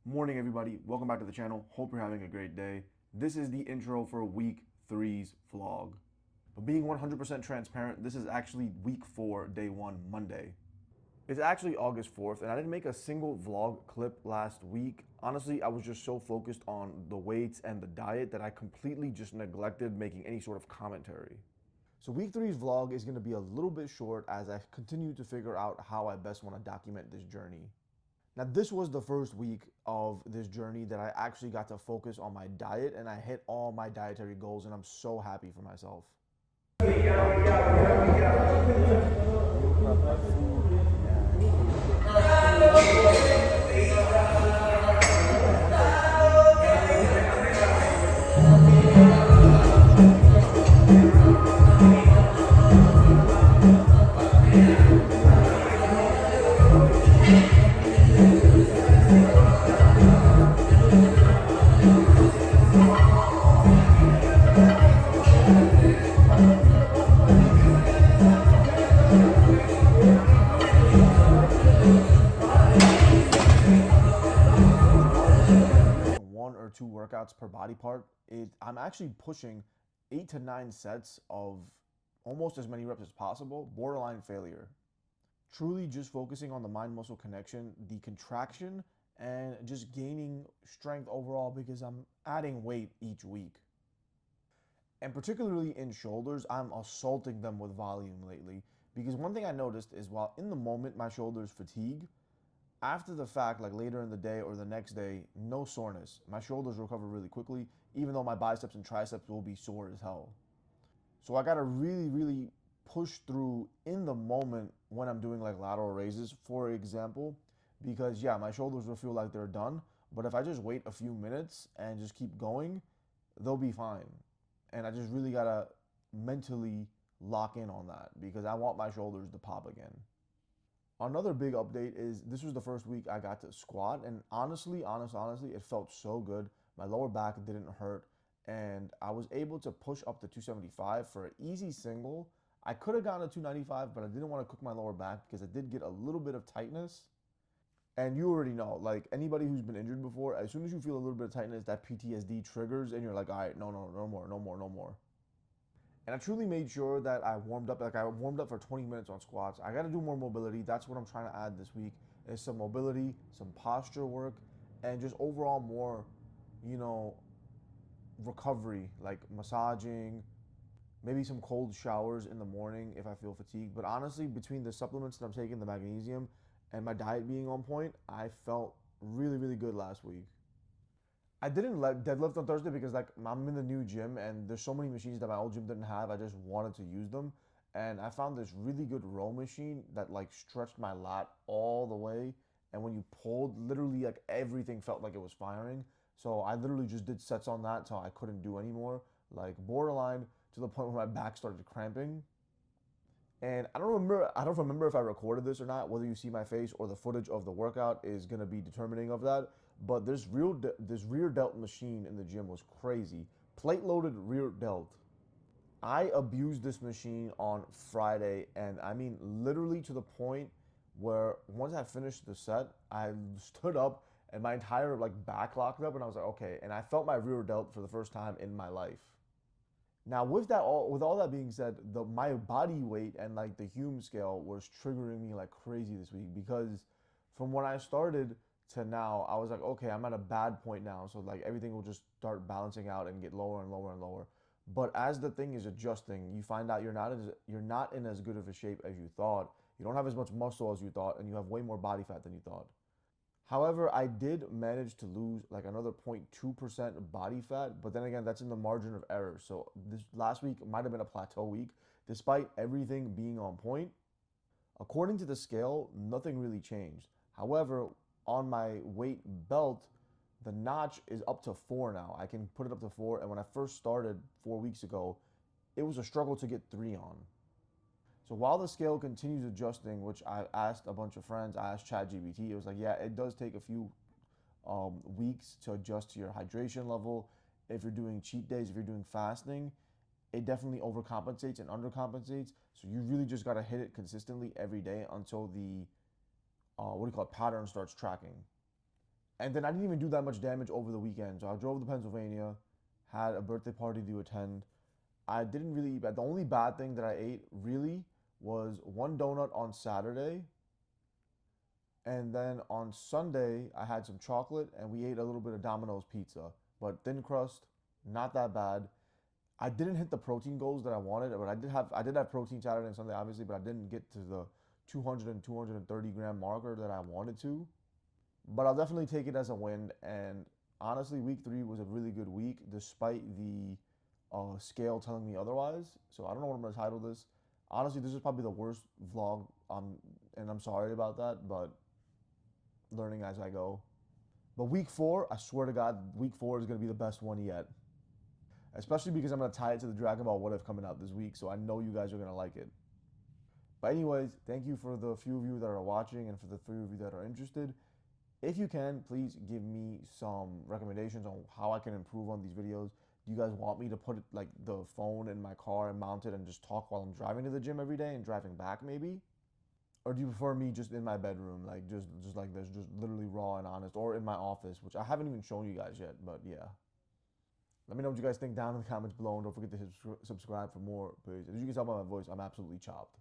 Morning, everybody. Welcome back to the channel. Hope you're having a great day. This is the intro for week three's vlog. But being 100% transparent, this is actually week 4, day 1, Monday. It's actually August 4th, and I didn't make a single vlog clip last week. Honestly, I was just so focused on the weights and the diet that I completely just neglected making any sort of commentary. So week three's vlog is going to be a little bit short as I continue to figure out how I best want to document this journey. Now, this was the first week of this journey that I actually got to focus on my diet, and I hit all my dietary goals, and I'm so happy for myself. One or two workouts per body part, I'm actually pushing 8 to 9 sets of almost as many reps as possible, borderline failure. Truly just focusing on the mind-muscle connection, the contraction, and just gaining strength overall because I'm adding weight each week. And particularly in shoulders, I'm assaulting them with volume lately because one thing I noticed is while in the moment my shoulders fatigue, after the fact, like later in the day or the next day, no soreness. My shoulders recover really quickly, even though my biceps and triceps will be sore as hell. So I gotta really push through in the moment when I'm doing like lateral raises, for example, because yeah, my shoulders will feel like they're done, but if I just wait a few minutes and just keep going, they'll be fine. And I just really gotta mentally lock in on that because I want my shoulders to pop again. Another big update is this was the first week I got to squat, and honestly, it felt so good. My lower back didn't hurt, and I was able to push up to 275 for an easy single. I could have gotten to 295, but I didn't want to cook my lower back because I did get a little bit of tightness. And you already know, like anybody who's been injured before, as soon as you feel a little bit of tightness, that PTSD triggers, and you're like, all right, no more. And I truly made sure that I warmed up for 20 minutes on squats. I gotta do more mobility. That's what I'm trying to add this week is some mobility, some posture work, and just overall more, recovery, like massaging, maybe some cold showers in the morning if I feel fatigued. But honestly, between the supplements that I'm taking, the magnesium, and my diet being on point, I felt really good last week. I didn't deadlift on Thursday because like I'm in the new gym and there's so many machines that my old gym didn't have. I just wanted to use them. And I found this really good row machine that like stretched my lat all the way. And when you pulled, literally like everything felt like it was firing. So I literally just did sets on that until I couldn't do anymore. Like borderline to the point where my back started cramping. And I don't remember if I recorded this or not. Whether you see my face or the footage of the workout is gonna be determining of that. But this rear delt machine in the gym was crazy. Plate loaded rear delt. I abused this machine on Friday, and I mean literally to the point where once I finished the set, I stood up and my entire like back locked up, and I was like, okay. And I felt my rear delt for the first time in my life. Now, with all that being said, my body weight and like the Hume scale was triggering me like crazy this week because from when I started to now, I was like, okay, I'm at a bad point now, so like everything will just start balancing out and get lower and lower and lower. But as the thing is adjusting, you find out you're not in as good of a shape as you thought. You don't have as much muscle as you thought, and you have way more body fat than you thought. However, I did manage to lose like another 0.2% body fat, but then again, that's in the margin of error. So this last week might have been a plateau week, despite everything being on point. According to the scale, nothing really changed. However, on my weight belt, the notch is up to 4 now. I can put it up to 4, and when I first started 4 weeks ago, it was a struggle to get 3 on. So while the scale continues adjusting, which I asked a bunch of friends, I asked ChatGPT, it was like, yeah, it does take a few weeks to adjust to your hydration level. If you're doing cheat days, if you're doing fasting, it definitely overcompensates and undercompensates. So you really just got to hit it consistently every day until the pattern starts tracking. And then I didn't even do that much damage over the weekend. So I drove to Pennsylvania, had a birthday party to attend. I didn't really eat bad. The only bad thing that I ate really was one donut on Saturday. And then on Sunday, I had some chocolate and we ate a little bit of Domino's pizza. But thin crust, not that bad. I didn't hit the protein goals that I wanted, but I did have protein Saturday and Sunday, obviously, but I didn't get to the 200 and 230 gram marker that I wanted to. But I'll definitely take it as a win. And honestly, week 3 was a really good week, despite the scale telling me otherwise. So I don't know what I'm gonna title this. Honestly, this is probably the worst vlog, and I'm sorry about that, but learning as I go. But week 4, I swear to God, week 4 is gonna be the best one yet. Especially because I'm gonna tie it to the Dragon Ball What If coming out this week, so I know you guys are gonna like it. But anyways, thank you for the few of you that are watching and for the few of you that are interested. If you can, please give me some recommendations on how I can improve on these videos. Do you guys want me to put like the phone in my car and mount it and just talk while I'm driving to the gym every day and driving back maybe? Or do you prefer me just in my bedroom, like just like this, just literally raw and honest, or in my office, which I haven't even shown you guys yet, but yeah. Let me know what you guys think down in the comments below, and don't forget to subscribe for more, please. As you can tell by my voice, I'm absolutely chopped.